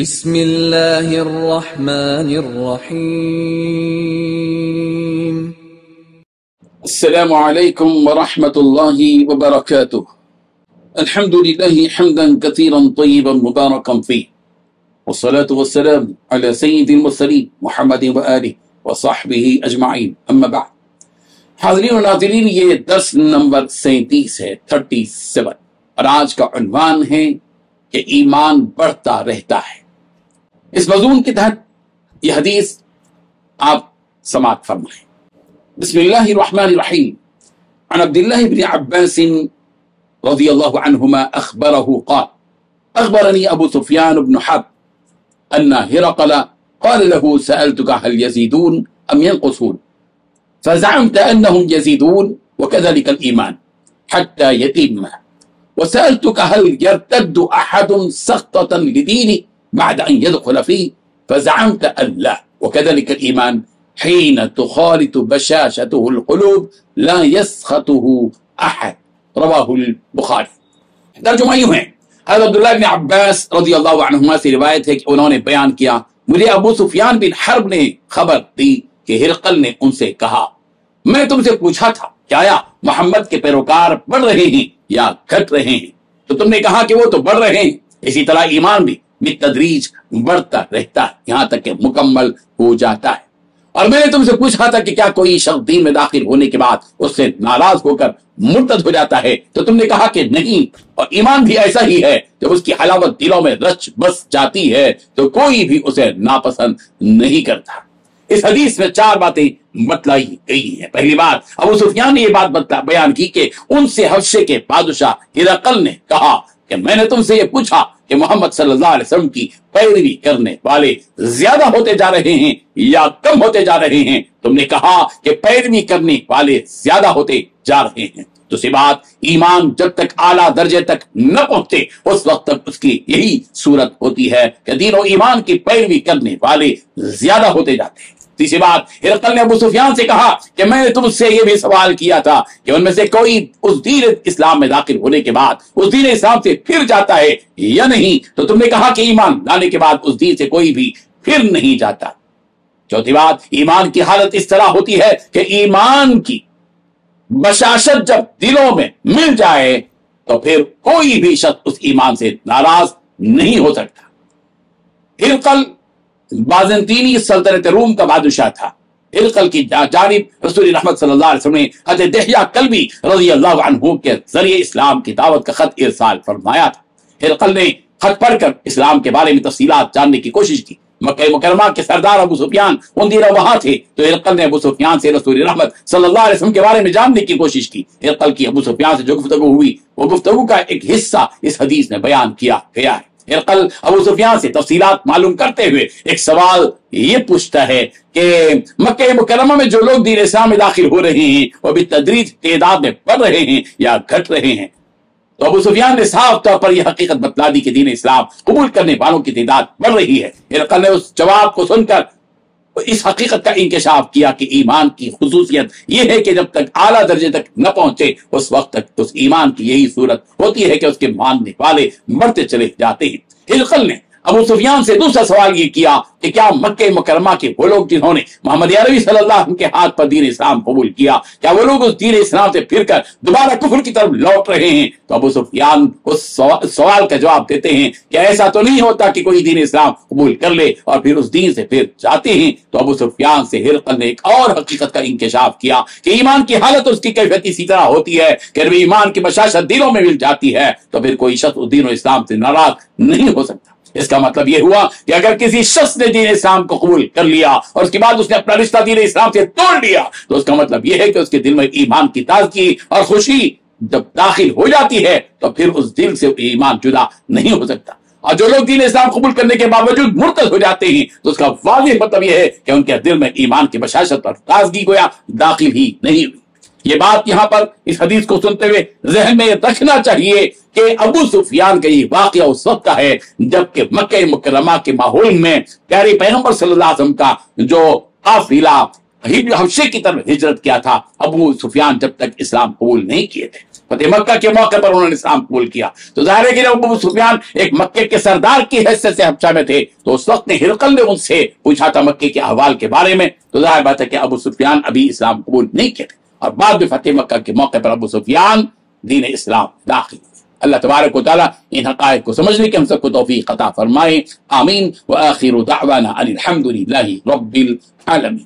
بسم اللہ الرحمن الرحیم السلام علیکم ورحمۃ اللہ وبرکاتہ۔ الحمد للہ حمدا کثیرا طیبا مبارکا فیہ، والصلاة والسلام علی سید المرسلین محمد وآلہ وصحبہ اجمعین، اما بعد۔ حاضرین و ناظرین، یہ درس نمبر 37 ہے، 37، اور آج کا عنوان ہے کہ ایمان بڑھتا رہتا ہے۔ اس مضمون کے تحت یہ حدیث آپ سماعت فرمائیں۔ بسم اللہ الرحمن الرحیم۔ عن عبد الله بن عباس رضی اللہ عنہما اخبرہ قال اخبرني ابو سفیان بن حرب ان هرقل قال له سألتك هل يزيدون ام ينقصون فزعمت انهم يزيدون وكذلك الايمان حتى يتم، وسألتك هل يرتد احد سخطة لدينه بعد ان يدخل فيه فزعمت ان لا، وكذلك الايمان حين تخالط بشاشته القلوب لا يسخطه احد، رواہ البخاری۔ ترجمہ یوں ہے، حضرت عبداللہ بن عباس رضی اللہ عنہما سے روایت ہے کہ انہوں نے بیان کیا، مجھے ابو سفیان بن حرب نے خبر دی کہ ہرقل نے ان سے کہا، میں تم سے پوچھا تھا کہ آیا محمد کے پیروکار بڑھ رہے ہیں یا گھٹ رہے ہیں، تو تم نے کہا کہ وہ تو بڑھ رہے ہیں، اسی طرح ایمان بھی بالتدریج بڑھتا رہتا ہے یہاں تک کہ مکمل ہو جاتا ہے۔ اور میں نے تم سے پوچھا تھا کہ کیا کوئی شخص دین میں داخل ہونے کے بعد اس سے ناراض ہو کر مرتد ہو جاتا ہے، تو تم نے کہا کہ نہیں، اور ایمان بھی ایسا ہی ہے، جب اس کی حلاوت دلوں میں رچ بس جاتی ہے تو کوئی بھی اسے ناپسند نہیں کرتا۔ اس حدیث میں 4 باتیں بتلائی گئی ہیں۔ پہلی بات، ابو سفیان نے یہ بات بیان کی کہ ان سے حبشے کے بادشاہ ہرقل نے کہا کہ میں نے تم سے یہ پوچھا کہ محمد صلی اللہ علیہ وسلم کی پیروی کرنے والے زیادہ ہوتے جا رہے ہیں یا کم ہوتے جا رہے ہیں، تم نے کہا کہ پیروی کرنے والے زیادہ ہوتے جا رہے ہیں۔ دوسری بات، ایمان جب تک اعلیٰ درجے تک نہ پہنچتے اس وقت تک اس کی یہی صورت ہوتی ہے کہ دین و ایمان کی پیروی کرنے والے زیادہ ہوتے جاتے ہیں۔ تیسری بات، ہرقل نے ابو سفیان سے کہا کہ میں نے تم سے یہ بھی سوال کیا تھا کہ ان میں سے کوئی اس دین اسلام میں داخل ہونے کے بعد اس دین اسلام سے پھر جاتا ہے یا نہیں، تو تم نے کہا کہ ایمان لانے کے بعد اس دین سے کوئی بھی پھر نہیں جاتا۔ چوتھی بات، ایمان کی حالت اس طرح ہوتی ہے کہ ایمان کی بشاشت جب دلوں میں مل جائے تو پھر کوئی بھی شخص اس ایمان سے ناراض نہیں ہو سکتا۔ ہرقل بازنطینی سلطنت روم کا بادشاہ تھا۔ ہرقل کی جانب رسول رحمت صلی اللہ علیہ وسلم نے حضرت دحیہ کلبی رضی اللہ عنہ کے ذریعے اسلام کی دعوت کا خط ارسال فرمایا تھا۔ ہرقل نے خط پڑھ کر اسلام کے بارے میں تفصیلات جاننے کی کوشش کی۔ مکہ مکرمہ کے سردار ابو سفیان ان دنوں وہاں تھے، تو ہرقل نے ابو سفیان سے رسول رحمت صلی اللہ علیہ وسلم کے بارے میں جاننے کی کوشش کی۔ ہرقل کی ابو سفیان سے جو گفتگو ہوئی وہ گفتگو کا ایک حصہ اس حدیث میں بیان کیا گیا ہے۔ ہرقل ابو سفیان سے تفصیلات معلوم کرتے ہوئے ایک سوال یہ پوچھتا ہے کہ مکہ مکرمہ میں جو لوگ دین اسلام میں داخل ہو رہے ہیں وہ بالتدریج تعداد میں بڑھ رہے ہیں یا گھٹ رہے ہیں؟ تو ابو سفیان نے صاف طور پر یہ حقیقت بتلا دی کہ دین اسلام قبول کرنے والوں کی تعداد بڑھ رہی ہے۔ ہرقل نے اس جواب کو سن کر اس حقیقت کا انکشاف کیا کہ ایمان کی خصوصیت یہ ہے کہ جب تک اعلیٰ درجے تک نہ پہنچے اس وقت تک اس ایمان کی یہی صورت ہوتی ہے کہ اس کے ماننے والے بڑھتے چلے جاتے ہیں۔ ہرقل نے ابو سفیان سے دوسرا سوال یہ کیا کہ کیا مکہ مکرمہ کے وہ لوگ جنہوں نے محمد عربی صلی اللہ علیہ وسلم کے ہاتھ پر دین اسلام قبول کیا، کیا وہ لوگ اس دین اسلام سے پھر کر دوبارہ کفر کی طرف لوٹ رہے ہیں؟ تو ابو سفیان اس سوال کا جواب دیتے ہیں کہ ایسا تو نہیں ہوتا کہ کوئی دین اسلام قبول کر لے اور پھر اس دین سے پھر جاتے ہیں۔ تو ابو سفیان سے ہرقل نے ایک اور حقیقت کا انکشاف کیا کہ ایمان کی حالت اس کی کیفیت اسی طرح ہوتی ہے کہ جب ایمان کی بشاشت دلوں میں مل جاتی ہے تو پھر کوئی شخص اس دین و اسلام سے ناراض نہیں ہو سکتا۔ اس کا مطلب یہ ہوا کہ اگر کسی شخص نے دین اسلام کو قبول کر لیا اور اس کے بعد اس نے اپنا رشتہ دین اسلام سے توڑ لیا تو اس کا مطلب یہ ہے کہ اس کے دل میں ایمان کی تازگی اور خوشی جب داخل ہو جاتی ہے تو پھر اس دل سے ایمان جدا نہیں ہو سکتا۔ اور جو لوگ دین اسلام قبول کرنے کے باوجود مرتد ہو جاتے ہیں تو اس کا واضح مطلب یہ ہے کہ ان کے دل میں ایمان کی بشاشت اور تازگی گویا داخل ہی نہیں ہوئی۔ یہ بات یہاں پر اس حدیث کو سنتے ہوئے ذہن میں رکھنا چاہیے کہ ابو سفیان کا یہ واقعہ اس وقت کا ہے جبکہ مکہ مکرمہ کے ماحول میں پیارے پیغمبر صلی اللہ علیہ وسلم کا جو قافلہ حبشے کی طرف ہجرت کیا تھا، ابو سفیان جب تک اسلام قبول نہیں کیے تھے۔ فتح مکہ کے موقع پر انہوں نے اسلام قبول کیا. تو ظاہر ہے کہ جب ابو سفیان ایک مکے کے سردار کی حیثیت سے حبشہ میں تھے تو اس وقت ہرقل نے ان سے پوچھا تھا مکے کے احوال کے بارے میں. تو ظاہر بات ہے کہ ابو سفیان ابھی اسلام قبول نہیں کیے تھے، اور بعد میں فتح مکہ کے موقع پر ابو سفیان دین اسلام داخل ہوئے. اللہ تبارک و تعالیٰ ان حقائق کو سمجھنے کی ہم سب کو توفیق عطا فرمائے. آمین. وآخر دعوانا ان الحمد للہ رب العالمین.